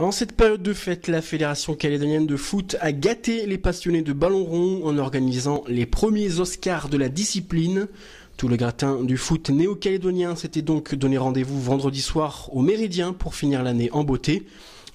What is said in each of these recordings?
En cette période de fête, la Fédération calédonienne de foot a gâté les passionnés de ballon rond en organisant les premiers Oscars de la discipline. Tout le gratin du foot néo-calédonien s'était donc donné rendez-vous vendredi soir au Méridien pour finir l'année en beauté.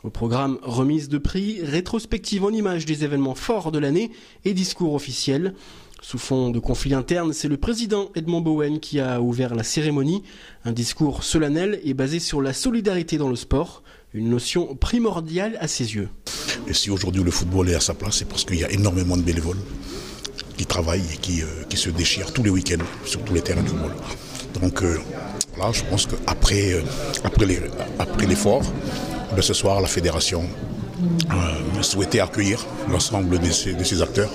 Au programme, remise de prix, rétrospective en images des événements forts de l'année et discours officiels. Sous fond de conflit interne, c'est le président Edmond Bowen qui a ouvert la cérémonie. Un discours solennel et basé sur la solidarité dans le sport, une notion primordiale à ses yeux. Et si aujourd'hui le football est à sa place, c'est parce qu'il y a énormément de bénévoles qui travaillent et qui se déchirent tous les week-ends sur tous les terrains de football. Donc là, je pense qu'après l'effort, ce soir, la fédération souhaitait accueillir l'ensemble de ces acteurs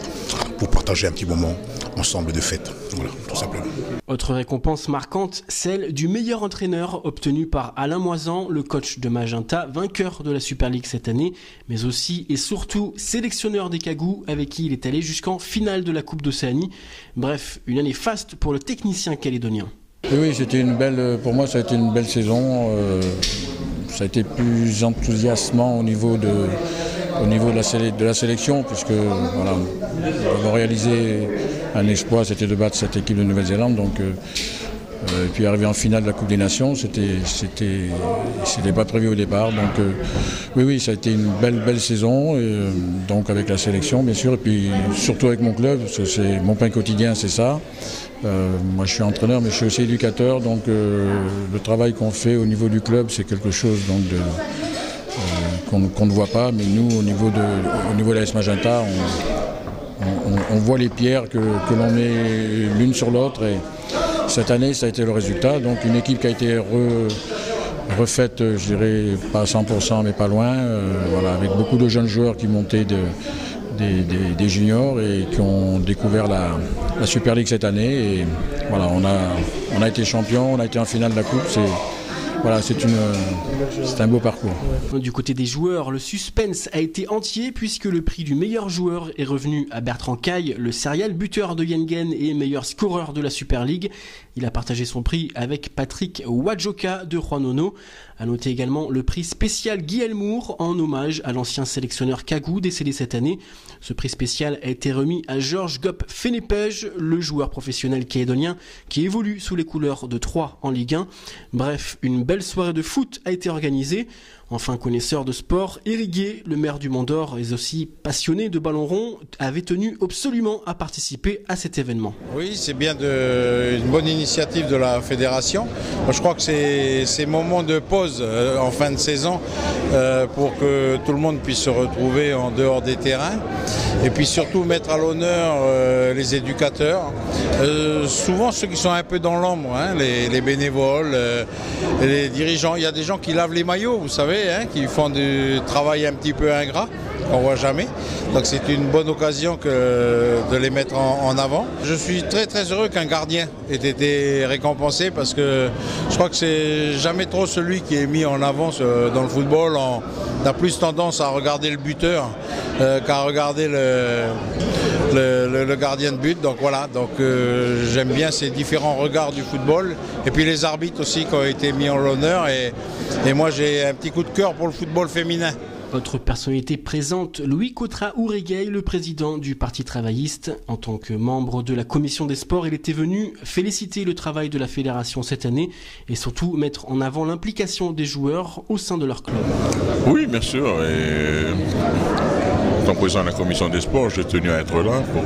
pour partager un petit moment ensemble de fête. Voilà, tout simplement. Autre récompense marquante, celle du meilleur entraîneur obtenu par Alain Moisan, le coach de Magenta, vainqueur de la Super League cette année, mais aussi et surtout sélectionneur des Cagous avec qui il est allé jusqu'en finale de la Coupe d'Océanie. Bref, une année faste pour le technicien calédonien. Oui, pour moi ça a été une belle saison. Ça a été plus enthousiasmant au niveau de la sélection, puisque voilà, nous avons réalisé un exploit, c'était de battre cette équipe de Nouvelle-Zélande. Donc, et puis arriver en finale de la Coupe des Nations, c'était pas prévu au départ. Donc oui, ça a été une belle saison, donc avec la sélection bien sûr, et puis surtout avec mon club, parce que c'est mon pain quotidien, c'est ça. Moi je suis entraîneur, mais je suis aussi éducateur, donc le travail qu'on fait au niveau du club, c'est quelque chose donc qu'on ne voit pas, mais nous au niveau de l'AS Magenta, on voit les pierres que l'on met l'une sur l'autre, et cette année ça a été le résultat. Donc une équipe qui a été refaite, je dirais pas à 100% mais pas loin, voilà, avec beaucoup de jeunes joueurs qui montaient des juniors et qui ont découvert la Super League cette année. Et voilà, on a été champion, on a été en finale de la Coupe. C'est un beau parcours. Du côté des joueurs, le suspense a été entier puisque le prix du meilleur joueur est revenu à Bertrand Caille, le serial buteur de Yengen et meilleur scoreur de la Super League. Il a partagé son prix avec Patrick Wadjoka de Juanono. A noter également le prix spécial Guy Elmour en hommage à l'ancien sélectionneur Cagou décédé cette année. Ce prix spécial a été remis à Georges Gop Fenepej, le joueur professionnel calédonien qui évolue sous les couleurs de Troyes en Ligue 1. Bref, une belle soirée de foot a été organisée. Enfin, connaisseur de sport, Érigué, le maire du Mont d'Or et aussi passionné de ballon rond, avait tenu absolument à participer à cet événement. Oui, c'est bien une bonne initiative de la fédération. Moi, je crois que c'est ces moments de pause en fin de saison pour que tout le monde puisse se retrouver en dehors des terrains. Et puis surtout mettre à l'honneur les éducateurs, souvent ceux qui sont un peu dans l'ombre, hein, les bénévoles, les dirigeants. Il y a des gens qui lavent les maillots, vous savez, hein, qui font du travail un petit peu ingrat, qu'on ne voit jamais. Donc c'est une bonne occasion de les mettre en avant. Je suis très très heureux qu'un gardien ait été récompensé, parce que je crois que c'est jamais trop celui qui est mis en avant dans le football. On a plus tendance à regarder le buteur qu'à regarder le gardien de but. Donc voilà, j'aime bien ces différents regards du football. Et puis les arbitres aussi qui ont été mis en l'honneur. Et moi j'ai un petit coup de cœur pour le football féminin. Autre personnalité présente, Louis Cotra-Ourégueil, le président du Parti travailliste. En tant que membre de la commission des sports, il était venu féliciter le travail de la fédération cette année et surtout mettre en avant l'implication des joueurs au sein de leur club. Oui, bien sûr. Et en tant que président de la commission des sports, j'ai tenu à être là pour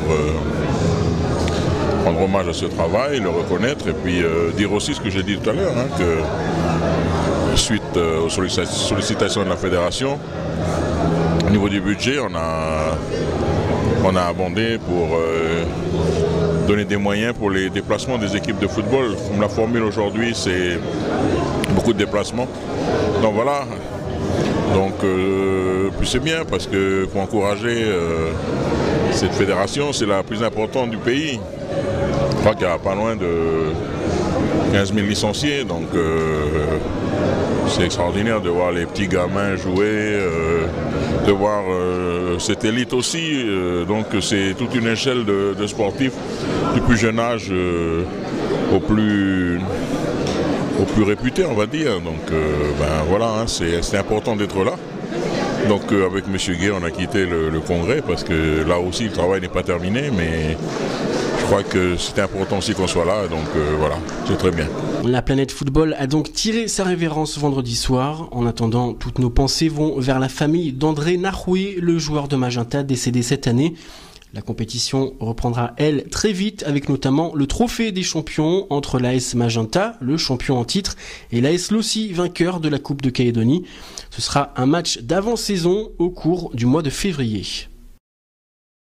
rendre hommage à ce travail, le reconnaître et puis dire aussi ce que j'ai dit tout à l'heure, hein, que suite aux sollicitations de la fédération, au niveau du budget, on a abondé pour donner des moyens pour les déplacements des équipes de football. Comme la formule aujourd'hui, c'est beaucoup de déplacements. Donc voilà. Donc puis c'est bien parce que pour encourager cette fédération, c'est la plus importante du pays. Je crois qu'il y a pas loin de 15 000 licenciés, donc c'est extraordinaire de voir les petits gamins jouer, de voir cette élite aussi. Donc c'est toute une échelle de sportifs du plus jeune âge au plus réputé, on va dire. Donc voilà, hein, c'est important d'être là. Donc avec M. Gay, on a quitté le congrès parce que là aussi le travail n'est pas terminé, mais je crois que c'était important aussi qu'on soit là, donc voilà, c'est très bien. La planète football a donc tiré sa révérence vendredi soir. En attendant, toutes nos pensées vont vers la famille d'André Naroué, le joueur de Magenta décédé cette année. La compétition reprendra, elle, très vite, avec notamment le trophée des champions entre l'AS Magenta, le champion en titre, et l'AS Lossy, vainqueur de la Coupe de Calédonie. Ce sera un match d'avant-saison au cours du mois de février.